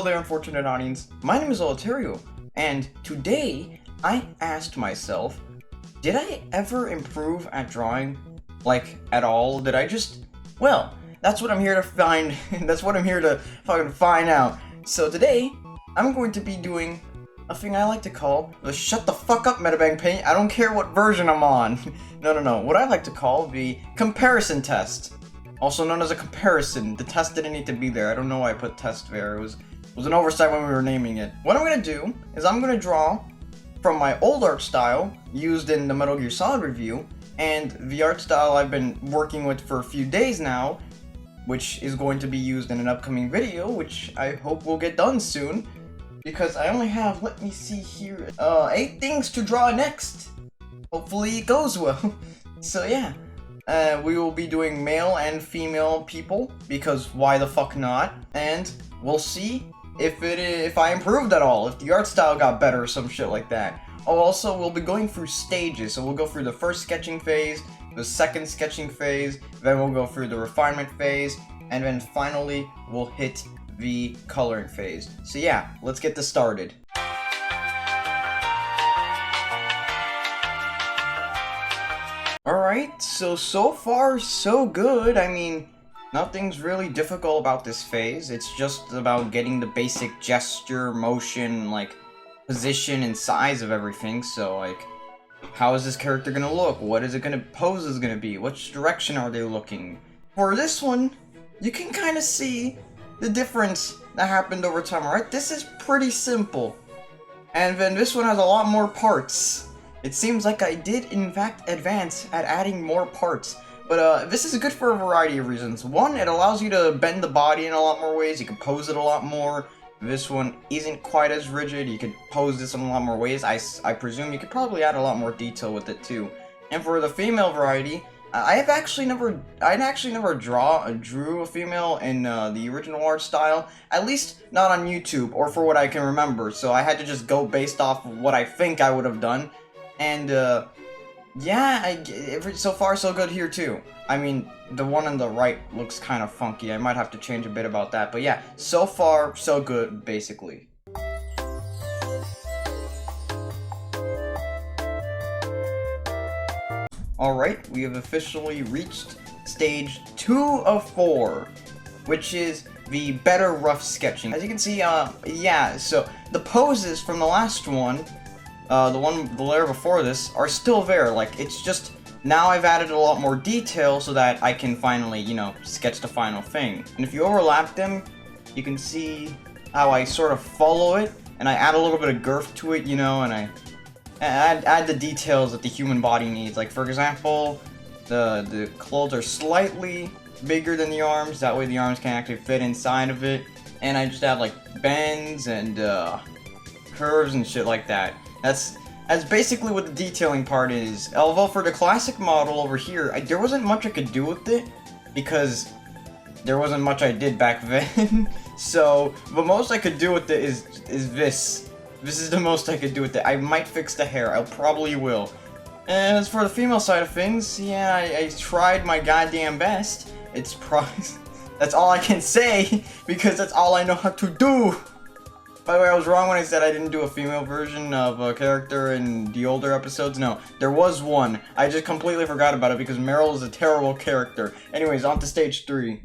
there, unfortunate audience. My name is Olitario, and today I asked myself, did I ever improve at drawing? Like, at all? Did I just... Well, that's what I'm here to find. That's what I'm here to fucking find out. So today, I'm going to be doing a thing I like to call the shut the fuck up Metabang Paint. I don't care what version I'm on. No. What I like to call the comparison test. Also known as a comparison. The test didn't need to be there. I don't know why I put test there. It was an oversight when we were naming it. What I'm gonna do is I'm gonna draw from my old art style used in the Metal Gear Solid review, and the art style I've been working with for a few days now, which is going to be used in an upcoming video, which I hope will get done soon, because I only have, let me see here, 8 things to draw next. Hopefully it goes well. So yeah. We will be doing male and female people, because why the fuck not? And we'll see if I improved at all, if the art style got better or some shit like that. Oh, also, we'll be going through stages, so we'll go through the first sketching phase, the second sketching phase, then we'll go through the refinement phase, and then finally, we'll hit the coloring phase. So yeah, let's get this started. Alright, so far so good. I mean, nothing's really difficult about this phase. It's just about getting the basic gesture, motion, like, position and size of everything. So, like, how is this character gonna look? What is it gonna pose is gonna be? Which direction are they looking? For this one, you can kind of see the difference that happened over time, right? This is pretty simple. And then this one has a lot more parts. It seems like I did, in fact, advance at adding more parts. But this is good for a variety of reasons. One, it allows you to bend the body in a lot more ways. You can pose it a lot more. This one isn't quite as rigid. You could pose this in a lot more ways. I presume you could probably add a lot more detail with it too. And for the female variety, I actually never drew a female in the original art style. At least not on YouTube, or for what I can remember. So I had to just go based off of what I think I would have done. And, yeah, so far so good here too. I mean, the one on the right looks kind of funky. I might have to change a bit about that. But yeah, so far so good, basically. Alright, we have officially reached stage 2 of 4, which is the better rough sketching. As you can see, yeah, so the poses from the last one, the layer before this, are still there. Like, it's just, now I've added a lot more detail so that I can finally, you know, sketch the final thing. And if you overlap them, you can see how I sort of follow it, and I add a little bit of girth to it, you know, and I add the details that the human body needs. Like, for example, the clothes are slightly bigger than the arms, that way the arms can actually fit inside of it, and I just add, like, bends and, curves and shit like that. That's basically what the detailing part is. Although for the classic model over here, there wasn't much I could do with it, because there wasn't much I did back then. So the most I could do with it is this. This is the most I could do with it. I might fix the hair. I probably will. And as for the female side of things, yeah, I tried my goddamn best. It's that's all I can say, because that's all I know how to do. By the way, I was wrong when I said I didn't do a female version of a character in the older episodes. No, there was one. I just completely forgot about it because Meryl is a terrible character. Anyways, on to stage 3.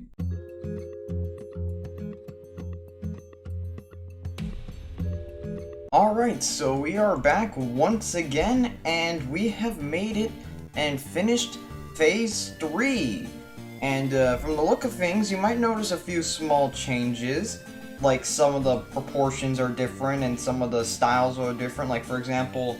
Alright, so we are back once again, and we have made it and finished phase 3. And from the look of things, you might notice a few small changes. Like, some of the proportions are different and some of the styles are different. Like, for example,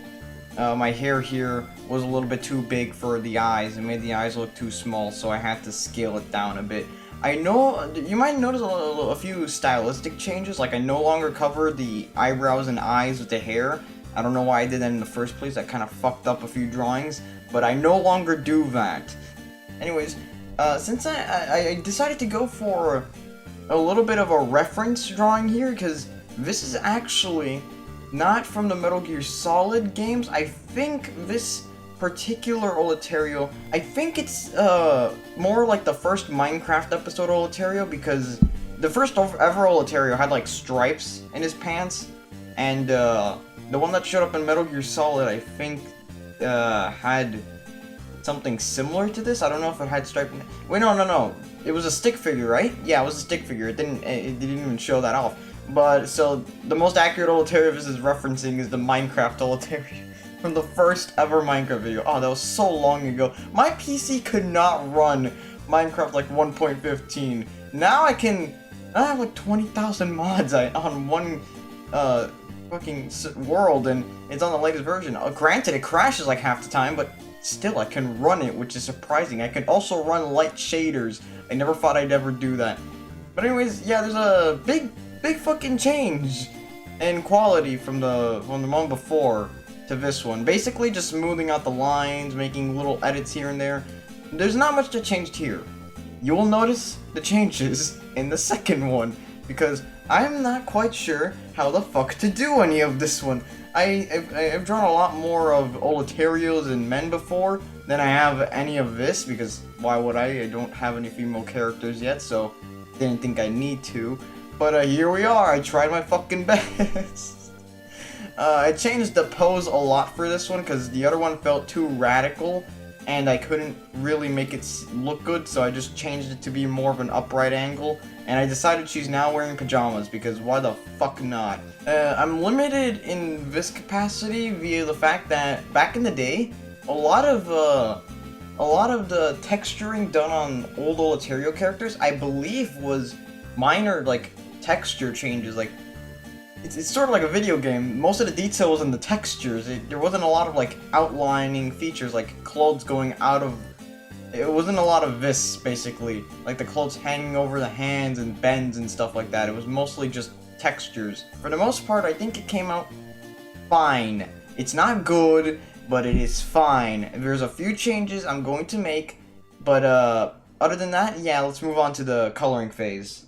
my hair here was a little bit too big for the eyes. It made the eyes look too small, so I had to scale it down a bit. I know, you might notice a few stylistic changes. Like, I no longer cover the eyebrows and eyes with the hair. I don't know why I did that in the first place. That kind of fucked up a few drawings, but I no longer do that. Anyways, since I decided to go for a little bit of a reference drawing here, because this is actually not from the Metal Gear Solid games. I think this particular Olitario, I think it's more like the first Minecraft episode Olitario, because the first ever Oletario had like stripes in his pants, and the one that showed up in Metal Gear Solid, I think, had something similar to this. I don't know if it had stripes. Wait, no. It was a stick figure, right? Yeah, it was a stick figure. It didn't even show that off. But so the most accurate Oletario this is referencing is the Minecraft Oletario from the first ever Minecraft video. Oh, that was so long ago. My PC could not run Minecraft like 1.15. Now I have like 20,000 mods on one fucking world, and it's on the latest version. Granted, it crashes like half the time, but still I can run it, which is surprising. I can also run light shaders. I never thought I'd ever do that. But anyways, yeah, there's a big fucking change in quality from the one before to this one. Basically just smoothing out the lines, making little edits here and there. There's not much that changed here. You will notice the changes in the second one, because I'm not quite sure how the fuck to do any of this one. I've drawn a lot more of Oletarios and men before than I have any of this, because why would I? I don't have any female characters yet, so didn't think I need to. But here we are, I tried my fucking best. I changed the pose a lot for this one, because the other one felt too radical, and I couldn't really make it look good, so I just changed it to be more of an upright angle. And I decided she's now wearing pajamas, because why the fuck not? I'm limited in this capacity via the fact that back in the day, a lot of the texturing done on old Oletario characters, I believe, was minor like texture changes. Like it's sort of like a video game. Most of the detail was in the textures. There wasn't a lot of like outlining features, like clothes going out of. It wasn't a lot of this, basically, like the clothes hanging over the hands and bends and stuff like that. It was mostly just textures. For the most part, I think it came out fine. It's not good, but it is fine. There's a few changes I'm going to make, but other than that, yeah, let's move on to the coloring phase.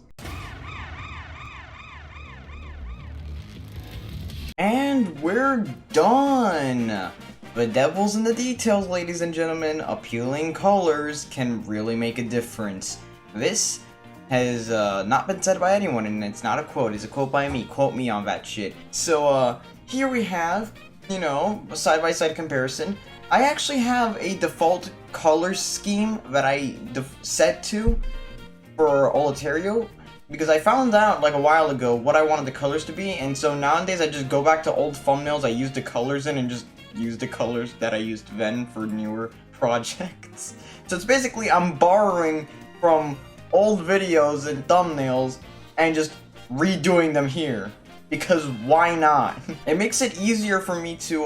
And we're done! The devil's in the details, ladies and gentlemen. Appealing colors can really make a difference. This has not been said by anyone, and it's not a quote. It's a quote by me. Quote me on that shit. So, here we have, you know, a side-by-side comparison. I actually have a default color scheme that I set to for Oletario, because I found out like a while ago what I wanted the colors to be, and so nowadays I just go back to old thumbnails I used the colors in and just use the colors that I used then for newer projects. So it's basically I'm borrowing from old videos and thumbnails and just redoing them here. Because why not? It makes it easier for me to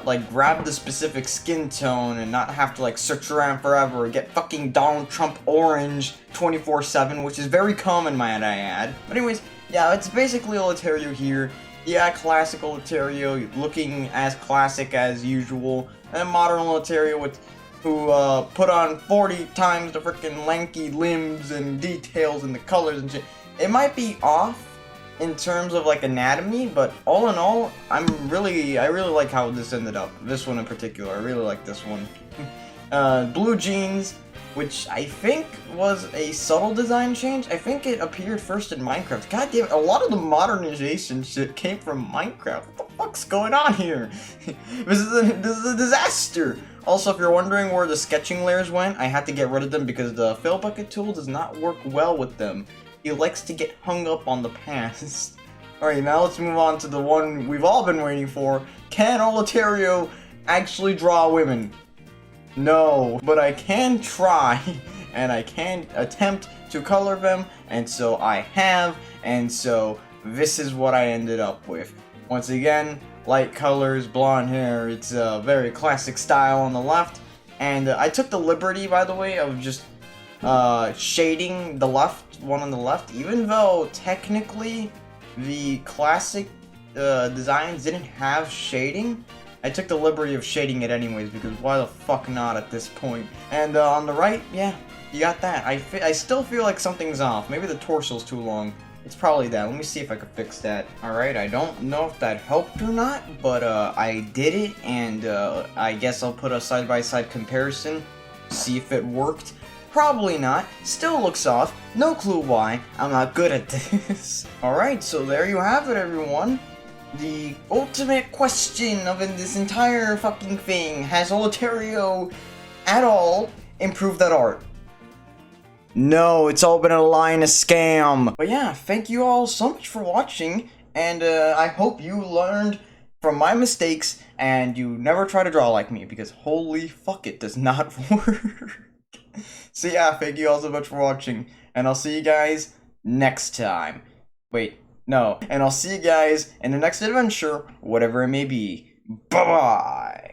like grab the specific skin tone and not have to like search around forever or get fucking Donald Trump orange 24/7, which is very common, might I add. But anyways, yeah, it's basically Oletario here. Yeah, classic Oletario, looking as classic as usual. And modern Oletario who put on 40 times the freaking lanky limbs and details and the colors and shit. It might be off in terms of like anatomy, but all in all, I really like how this ended up. This one in particular, I really like this one. Blue jeans, which I think was a subtle design change. I think it appeared first in Minecraft. God damn it, a lot of the modernization shit came from Minecraft. What the fuck's going on here? This is a disaster. Also, if you're wondering where the sketching layers went, I had to get rid of them because the fill bucket tool does not work well with them. He likes to get hung up on the past. Alright, now let's move on to the one we've all been waiting for. Can Oletario actually draw women? No, but I can try, and I can attempt to color them, and so I have, and so this is what I ended up with. Once again, light colors, blonde hair, it's a very classic style on the left, and I took the liberty, by the way, of just shading the one on the left, even though technically the classic designs didn't have shading. I took the liberty of shading it anyways, because why the fuck not at this point? And on the right, yeah, you got that. I still feel like something's off. Maybe the torso's too long. It's probably that. Let me see if I can fix that. Alright, I don't know if that helped or not, but I did it, and I guess I'll put a side-by-side comparison, see if it worked. Probably not. Still looks off. No clue why. I'm not good at this. Alright, so there you have it, everyone. The ultimate question of this entire fucking thing. Has Olitario at all improved that art? No, it's all been a lie and a scam. But yeah, thank you all so much for watching, and I hope you learned from my mistakes and you never try to draw like me, because holy fuck, it does not work. So yeah, thank you all so much for watching, and I'll see you guys next time. Wait, no. And I'll see you guys in the next adventure, whatever it may be. Bye-bye!